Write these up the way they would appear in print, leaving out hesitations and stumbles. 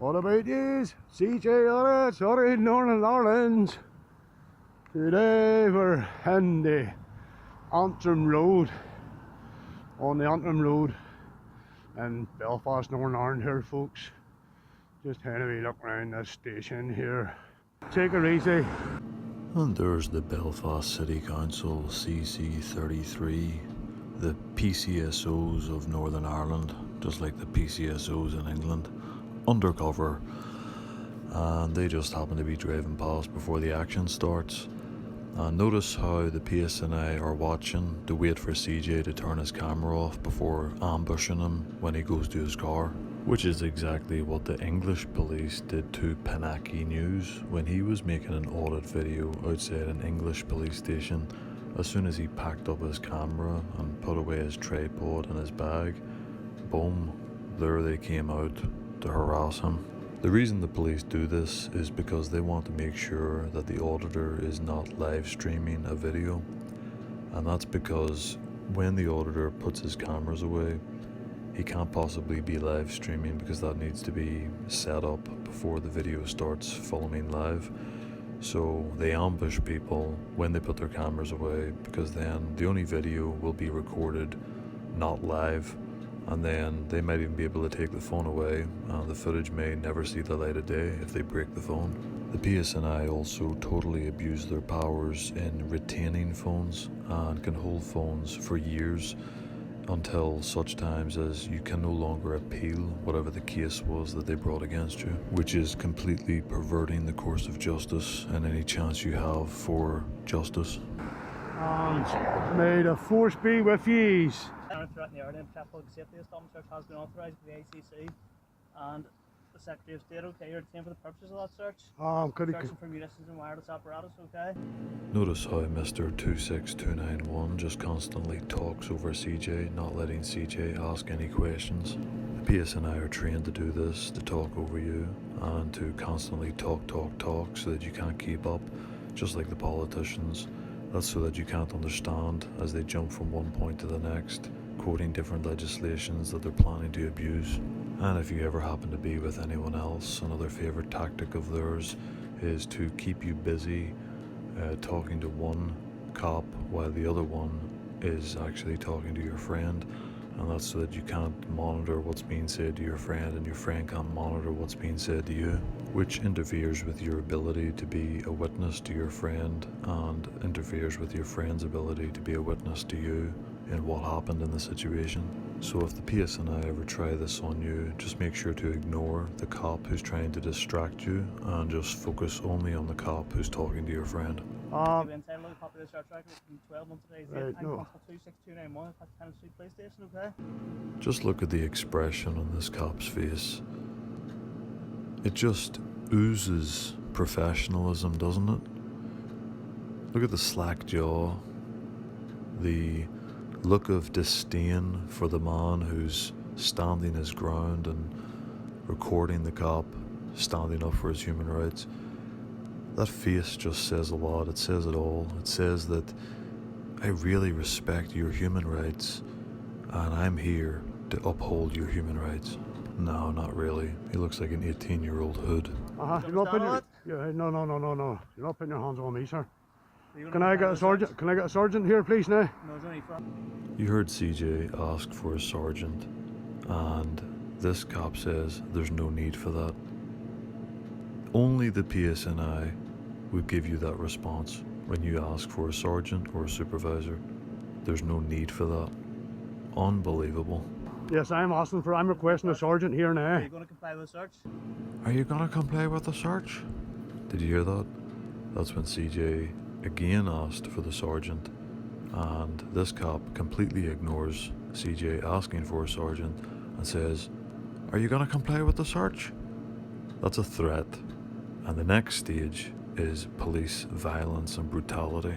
What about yous? CJ Audits, in Northern Ireland. Today we're in the Antrim Road, on the Antrim Road in Belfast, Northern Ireland here, folks. Just having a wee look around this station here. Take it easy. And there's the Belfast City Council CC33, the PCSOs of Northern Ireland, just like the PCSOs in England, undercover, and they just happen to be driving past before the action starts. And notice how the PSNI are watching to wait for CJ to turn his camera off before ambushing him when he goes to his car, which is exactly what the English police did to Pinaki News when he was making an audit video outside an English police station. As soon as he packed up his camera and put away his tripod and his bag, boom, there they came out to harass him. The reason the police do this is because they want to make sure that the auditor is not live streaming a video, and that's because when the auditor puts his cameras away, he can't possibly be live streaming because that needs to be set up before the video starts filming live. So they ambush people when they put their cameras away, because then the only video will be recorded, not live, and then they might even be able to take the phone away, and the footage may never see the light of day if they break the phone. The PSNI also totally abuse their powers in retaining phones and can hold phones for years until such times as you can no longer appeal whatever the case was that they brought against you, which is completely perverting the course of justice and any chance you have for justice. And may the force be with yous. Threatening the Ireland Public Safety Establishment search has been authorised by the ACC, and the Secretary of State, okay, you're detained for the purposes of that search. Searching for munitions and wireless apparatus, okay? Notice how Mr. 26291 just constantly talks over CJ, not letting CJ ask any questions. The PSNI are trained to do this, to talk over you, and to constantly talk so that you can't keep up, just like the politicians. That's so that you can't understand as they jump from one point to the next, quoting different legislations that they're planning to abuse. And if you ever happen to be with anyone else, another favourite tactic of theirs is to keep you busy talking to one cop while the other one is actually talking to your friend. And that's so that you can't monitor what's being said to your friend, and your friend can't monitor what's being said to you, which interferes with your ability to be a witness to your friend, and interferes with your friend's ability to be a witness to you in what happened in the situation. So if the PSNI ever try this on you, just make sure to ignore the cop who's trying to distract you and just focus only on the cop who's talking to your friend. Just look at the expression on this cop's face. It just oozes professionalism, doesn't it? Look at the slack jaw, the look of disdain for the man who's standing his ground and recording the cop standing up for his human rights. That face just says a lot. It says it all. It says that I really respect your human rights, and I'm here to uphold your human rights. No, not really. He looks like an 18-year-old hood. You're not putting no. You're not putting your hands on me, sir. Can I get a sergeant? Can I get a sergeant here, please, now? You heard CJ ask for a sergeant, and this cop says there's no need for that. Only the PSNI would give you that response when you ask for a sergeant or a supervisor. There's no need for that. Unbelievable. Yes, I'm requesting a sergeant here now. Are you going to comply with the search? Are you going to comply with the search? Did you hear that? That's when CJ again asked for the sergeant, and this cop completely ignores CJ asking for a sergeant and says, "Are you going to comply with the search?" That's a threat, and the next stage is police violence and brutality.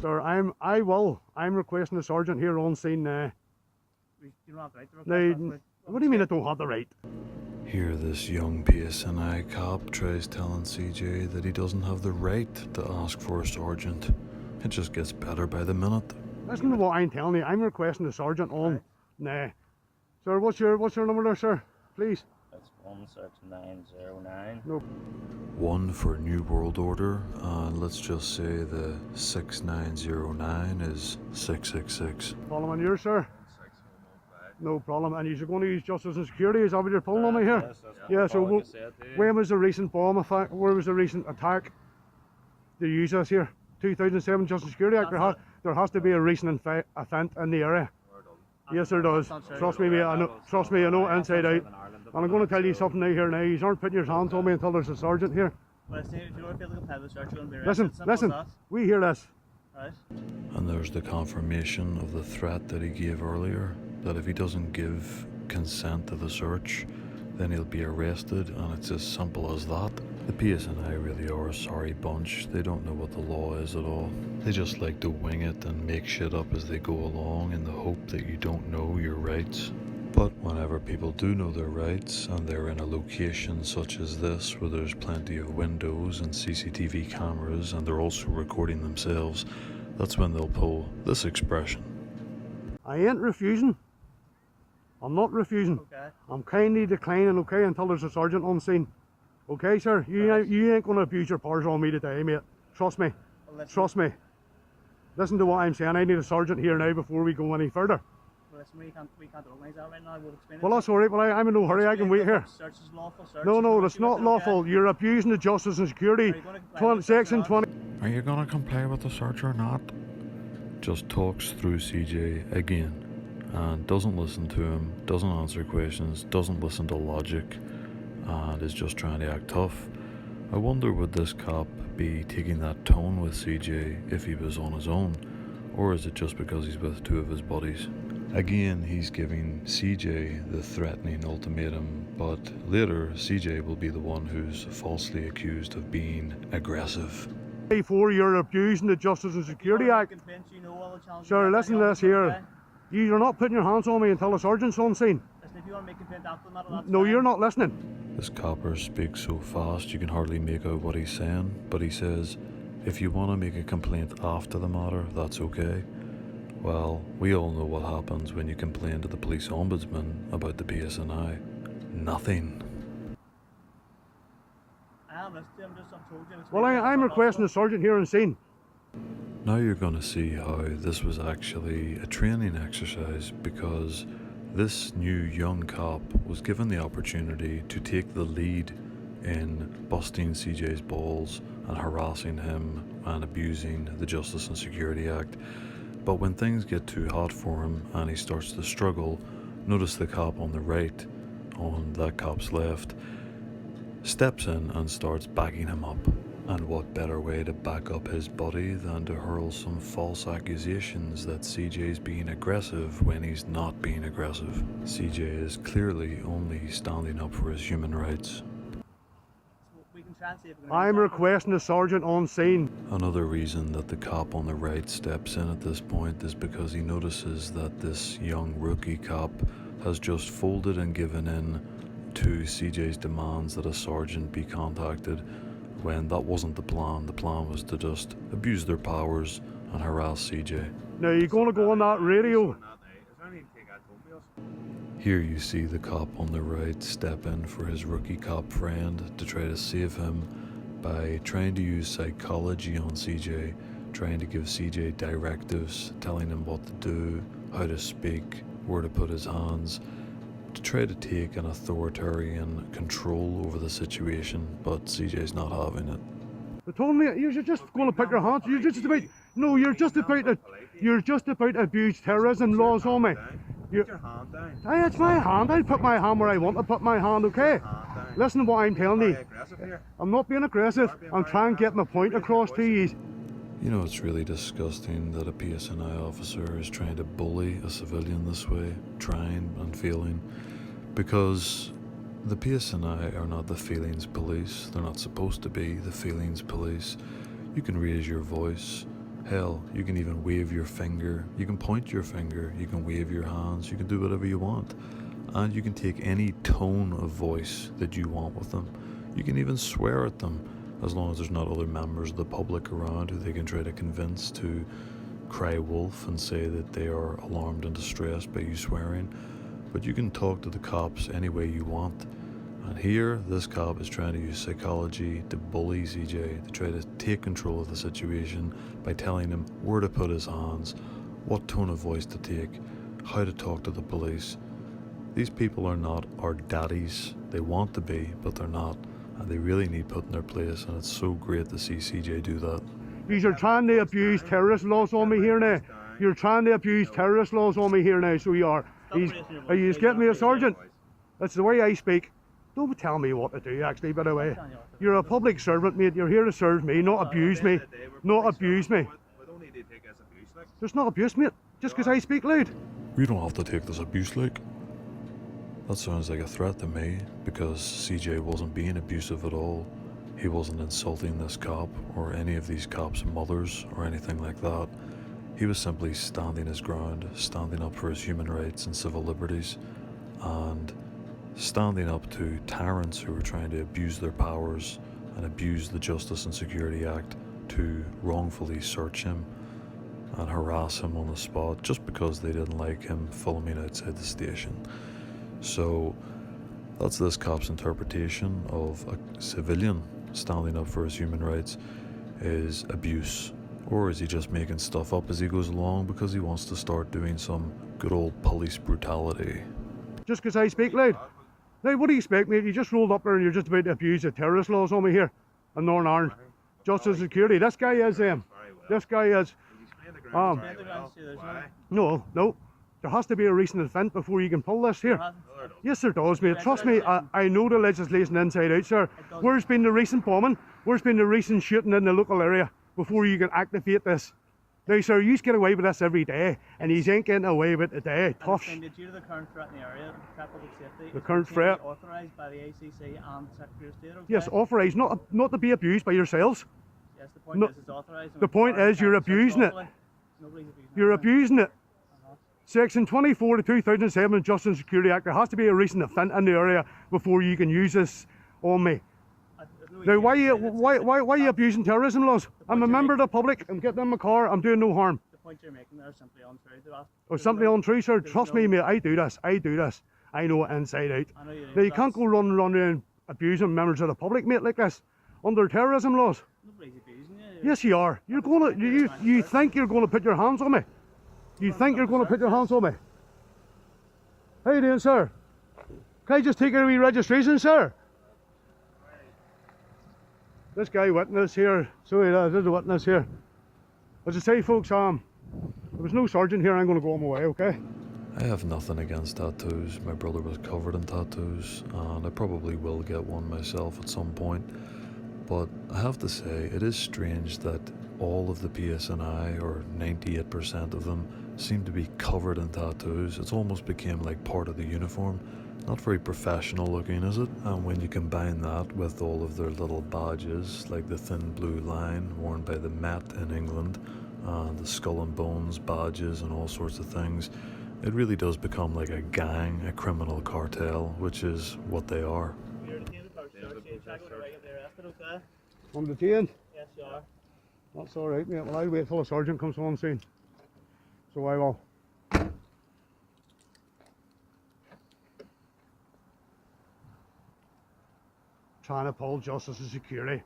Sir, I'm requesting a sergeant here on scene now. You don't have the right to request that. What do you mean I don't have the right? Here this young PSNI cop tries telling CJ that he doesn't have the right to ask for a sergeant. It just gets better by the minute. Listen to what I'm telling you. I'm requesting a sergeant on now. Sir, what's your number there, sir? Please. It's 16909. No. 1 for New World Order, and let's just say the 6909 is 666. Problem on yours, sir? No problem. And you're going to use justice and security? Is that what you're pulling on me here? Yes, that's Yeah, so like I said to you. when was the recent bomb attack? Where was the recent attack? They use this here? 2007 Justice and Security Act. There has to be a recent offence in the area. Yes, there does. Trust me, mate. I know inside out. And I'm going to tell you something now here now. You aren't putting your hands on me until there's a sergeant here. Well, if you want to feel like a pebble search, you're going to be Listen, arrested. Simple as listen. that. We hear this. Right? And there's the confirmation of the threat that he gave earlier, that if he doesn't give consent to the search, then he'll be arrested, and it's as simple as that. The PSNI really are a sorry bunch. They don't know what the law is at all. They just like to wing it and make shit up as they go along in the hope that you don't know your rights. But whenever people do know their rights, and they're in a location such as this where there's plenty of windows and CCTV cameras, and they're also recording themselves, that's when they'll pull this expression. I ain't refusing. I'm not refusing. Okay. I'm kindly declining, okay, until there's a sergeant on scene. Okay, sir? You ain't going to abuse your powers on me today, mate. Trust me. Well, listen, Trust me. Listen to what I'm saying. I need a sergeant here now before we go any further. Well, listen, we can't organise that right now. We'll explain it. Well, that's alright. Well, I'm in no hurry. I can wait here. Search is lawful. Search No, is it's not okay? lawful. You're abusing the justice and security. Are you gonna comply with the Section search or 20. Are you gonna comply with the search or not? Just talks through CJ again and doesn't listen to him, doesn't answer questions, doesn't listen to logic, and is just trying to act tough. I wonder would this cop be taking that tone with CJ if he was on his own, or is it just because he's with two of his buddies? Again, he's giving CJ the threatening ultimatum, but later CJ will be the one who's falsely accused of being aggressive. Before you're abusing the Justice and Security Act. Sir, listen to this here. You're not putting your hands on me until the sergeant's on scene. Listen, if you want to make complaint after the matter, that's No, fine. you're not listening. This copper speaks so fast you can hardly make out what he's saying, but he says, if you want to make a complaint after the matter, that's okay. Well, we all know what happens when you complain to the police ombudsman about the PSNI. Nothing. I'm told you. Well, I'm requesting the sergeant here on scene. Now you're going to see how this was actually a training exercise, because this new young cop was given the opportunity to take the lead in busting CJ's balls and harassing him and abusing the Justice and Security Act. But when things get too hot for him and he starts to struggle, notice the cop on the right, on that cop's left, steps in and starts backing him up. And what better way to back up his buddy than to hurl some false accusations that CJ's being aggressive when he's not being aggressive. CJ is clearly only standing up for his human rights. I'm requesting the sergeant on scene. Another reason that the cop on the right steps in at this point is because he notices that this young rookie cop has just folded and given in to CJ's demands that a sergeant be contacted, when that wasn't the plan. The plan was to just abuse their powers and harass CJ. Now, you're going to go on that radio. Here you see the cop on the right step in for his rookie cop friend to try to save him by trying to use psychology on CJ, trying to give CJ directives, telling him what to do, how to speak, where to put his hands, to try to take an authoritarian control over the situation, but CJ's not having it. They told me you're just going to put your hands. You're just about to abuse terrorism laws on me. Put your hand down. Hey, it's my hand. I'll put my hand where I want to put my hand, okay? Listen to what I'm telling you. I'm not being aggressive. I'm trying to get my point across to you. You know, it's really disgusting that a PSNI officer is trying to bully a civilian this way, trying and failing, because the PSNI are not the feelings police. They're not supposed to be the feelings police. You can raise your voice. Hell, you can even wave your finger. You can point your finger. You can wave your hands. You can do whatever you want. And you can take any tone of voice that you want with them. You can even swear at them, as long as there's not other members of the public around who they can try to convince to cry wolf and say that they are alarmed and distressed by you swearing. But you can talk to the cops any way you want. And here, this cop is trying to use psychology to bully CJ, to try to take control of the situation by telling him where to put his hands, what tone of voice to take, how to talk to the police. These people are not our daddies. They want to be, but they're not. And they really need put in their place, and it's so great to see CJ do that. You're trying to abuse terrorist laws on me here now. You're trying to abuse terrorist laws on me here now, so you are. Are you just getting me a sergeant? That's the way I speak. Don't tell me what to do, actually, by the way. You're a public servant, mate. You're here to serve me, not abuse me. Not abuse me. There's not abuse, mate. Just because I speak loud. We don't have to take this abuse like. That sounds like a threat to me, because CJ wasn't being abusive at all. He wasn't insulting this cop, or any of these cops' mothers, or anything like that. He was simply standing his ground, standing up for his human rights and civil liberties, and standing up to tyrants who were trying to abuse their powers and abuse the Justice and Security Act to wrongfully search him and harass him on the spot just because they didn't like him filming outside the station. So that's this cop's interpretation of a civilian standing up for his human rights is abuse. Or is he just making stuff up as he goes along because he wants to start doing some good old police brutality? Just because I speak loud. Now, what do you expect, mate? You just rolled up there and you're just about to abuse the terrorist laws on me here in Northern Ireland. Justice and Security. This guy is, no. There has to be a recent event before you can pull this here. Yes, there does, mate. Trust me, I know the legislation inside out, sir. Where's been the recent bombing? Where's been the recent shooting in the local area before you can activate this? Now, sir, you get away with this every day, and you ain't getting away with it today. Tough. Due to the current threat in the area, public safety, the current threat authorised by the ACC and Secretary of State. Okay? Yes, authorised, not to be abused by yourselves. Yes, the point is it's authorised. The point is you're abusing it. You're abusing it. Section 24 of the 2007 Justice and Security Act, there has to be a recent event in the area before you can use this on me. Now, why are you abusing terrorism laws? I'm a member of the public, I'm getting in my car, I'm doing no harm. The point you're making there is simply untrue. Oh, simply untrue, sir? Trust me, mate, I do this. I know it inside out. Now, you can't go running around abusing members of the public, mate, like this, under terrorism laws. Nobody's abusing you. Yes, you are. You think you're going to put your hands on me? You think you're going to put your hands on me? How you doing, sir? Can I just take a wee registration, sir? This guy witness here, sorry, there's a witness here. As I say, folks, there was no sergeant here. I'm going to go on my way, okay? I have nothing against tattoos. My brother was covered in tattoos, and I probably will get one myself at some point. But I have to say, it is strange that all of the PSNI, or 98% of them, seem to be covered in tattoos. It's almost became like part of the uniform. Not very professional looking, is it? And when you combine that with all of their little badges, like the thin blue line worn by the Met in England, and the skull and bones badges and all sorts of things, it really does become like a gang, a criminal cartel, which is what they are. You're detained for search. You check whether I get arrested, okay? I'm detained? Yes, you are. That's alright, mate. Well, I'll wait till a sergeant comes on soon. So I will. Trying to pull Justice and Security.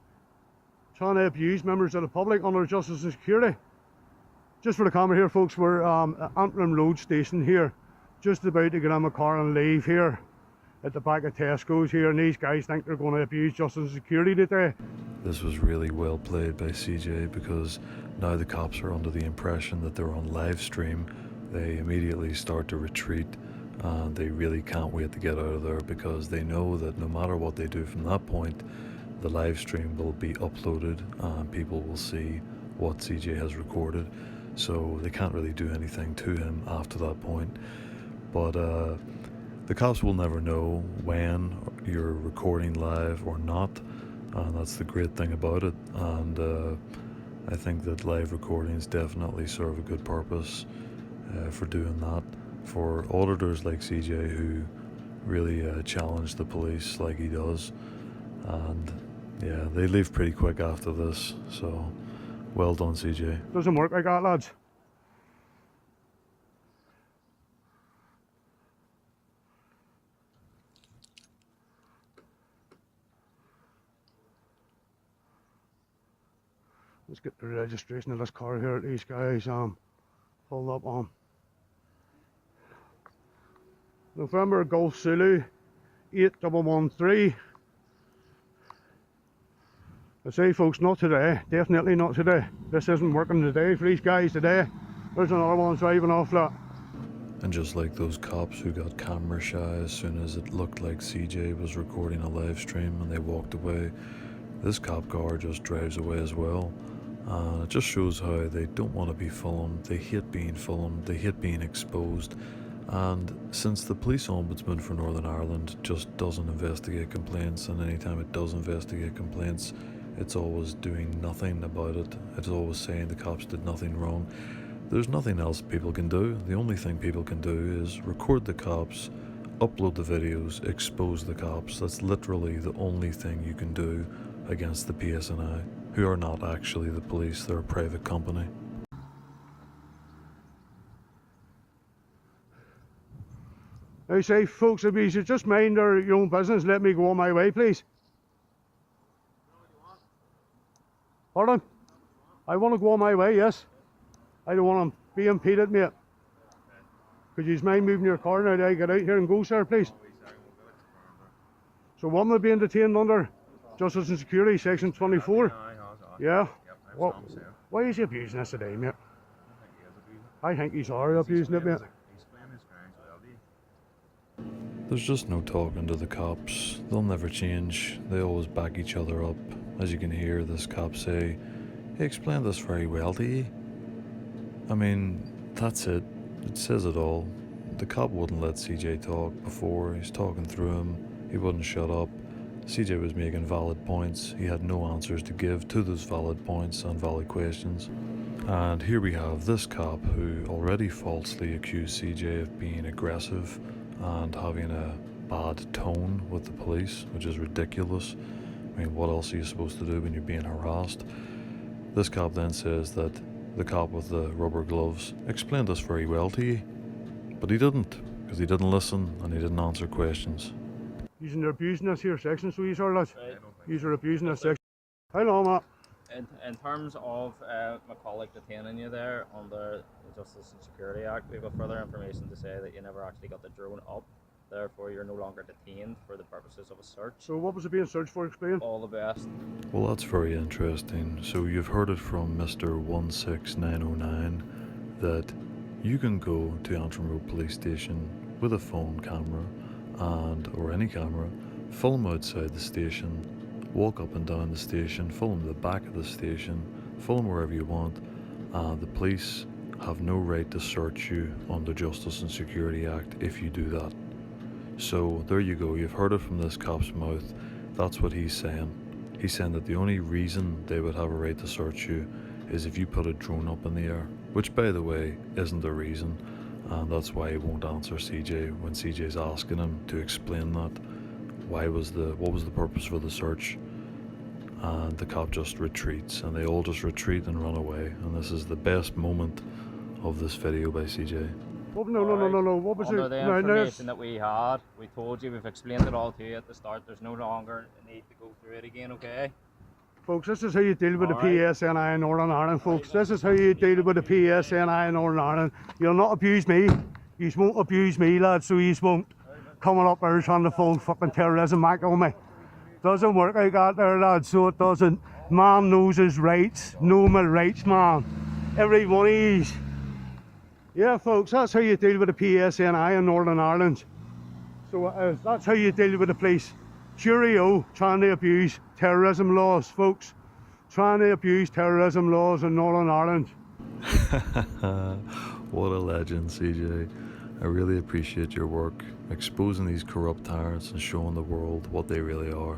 Trying to abuse members of the public under Justice and Security. Just for the camera here, folks, we're at Antrim Road station here. Just about to get in my car and leave here at the back of Tesco's here, and these guys think they're going to abuse Justice and Security today. This was really well played by CJ, because now the cops are under the impression that they're on live stream. They immediately start to retreat, and they really can't wait to get out of there, because they know that no matter what they do from that point, the live stream will be uploaded and people will see what CJ has recorded. So they can't really do anything to him after that point. But the cops will never know when you're recording live or not, and that's the great thing about it. And I think that live recordings definitely serve a good purpose for doing that. For auditors like CJ, who really challenge the police like he does, and yeah, they leave pretty quick after this, so well done, CJ. Doesn't work like that, lads. Let's get the registration of this car here. These guys pulled up on November Golf Zulu 8113. I say, folks, not today. Definitely not today. This isn't working today for these guys today. There's another one driving off that. And just like those cops who got camera shy as soon as it looked like CJ was recording a live stream and they walked away, this cop car just drives away as well. And it just shows how they don't want to be filmed, they hate being filmed, they hate being exposed. And since the police ombudsman for Northern Ireland just doesn't investigate complaints, and anytime it does investigate complaints, it's always doing nothing about it. It's always saying the cops did nothing wrong. There's nothing else people can do. The only thing people can do is record the cops, upload the videos, expose the cops. That's literally the only thing you can do against the PSNI, who are not actually the police, they're a private company. I say, folks, if you should just mind your own business, let me go on my way, please. Pardon? I want to go on my way, yes. I don't want to be impeded, mate. Could you mind moving your car now that I get out here and go, sir, please? So what am I being detained under? Justice and Security, Section 24? Yeah? Well, why is he abusing this today, mate? I think he's already abusing it, mate. There's just no talking to the cops. They'll never change. They always back each other up. As you can hear this cop say, he explained this very well to you. I mean, that's it. It says it all. The cop wouldn't let CJ talk before. He's talking through him. He wouldn't shut up. CJ was making valid points. He had no answers to give to those valid points and valid questions. And here we have this cop who already falsely accused CJ of being aggressive and having a bad tone with the police, which is ridiculous. I mean, what else are you supposed to do when you're being harassed? This cop then says that the cop with the rubber gloves explained this very well to you, but he didn't, because he didn't listen and he didn't answer questions. You're abusing this here section, so you are, lads. You're abusing this section. How long, Matt? In terms of my colleague detaining you there under the Justice and Security Act, we've got further information to say that you never actually got the drone up. Therefore, you're no longer detained for the purposes of a search. So what was it being searched for? Explain. All the best. Well, that's very interesting. So you've heard it from Mr. 16909 that you can go to Antrim Road Police Station with a phone camera or any camera, film outside the station, walk up and down the station, film the back of the station, film wherever you want, and the police have no right to search you under Justice and Security Act if you do that. So there you go, you've heard it from this cop's mouth. That's what he's saying. He's saying that the only reason they would have a right to search you is if you put a drone up in the air, which by the way isn't the reason, and that's why he won't answer CJ when CJ's asking him to explain that. What was the purpose for the search? And the cop just retreats, and they all just retreat and run away, and this is the best moment of this video by CJ. Oh, no. What was Under it? the information that we had, we told you, we've explained it all to you at the start. There's no longer a need to go through it again, okay? Folks, this is how you deal with the PSNI in Northern Ireland, folks. This is how you deal with the PSNI in Northern Ireland. You'll not abuse me. You won't abuse me, lads, so you won't coming up there trying to phone fucking terrorism back on me. Doesn't work like that there, lads, so it doesn't. Man knows his rights. Know my rights, man. Every one of these. Yeah, folks, that's how you deal with the PSNI in Northern Ireland. So that's how you deal with the police. Cheerio, trying to abuse terrorism laws, folks. Trying to abuse terrorism laws in Northern Ireland. What a legend, CJ. I really appreciate your work, exposing these corrupt tyrants and showing the world what they really are.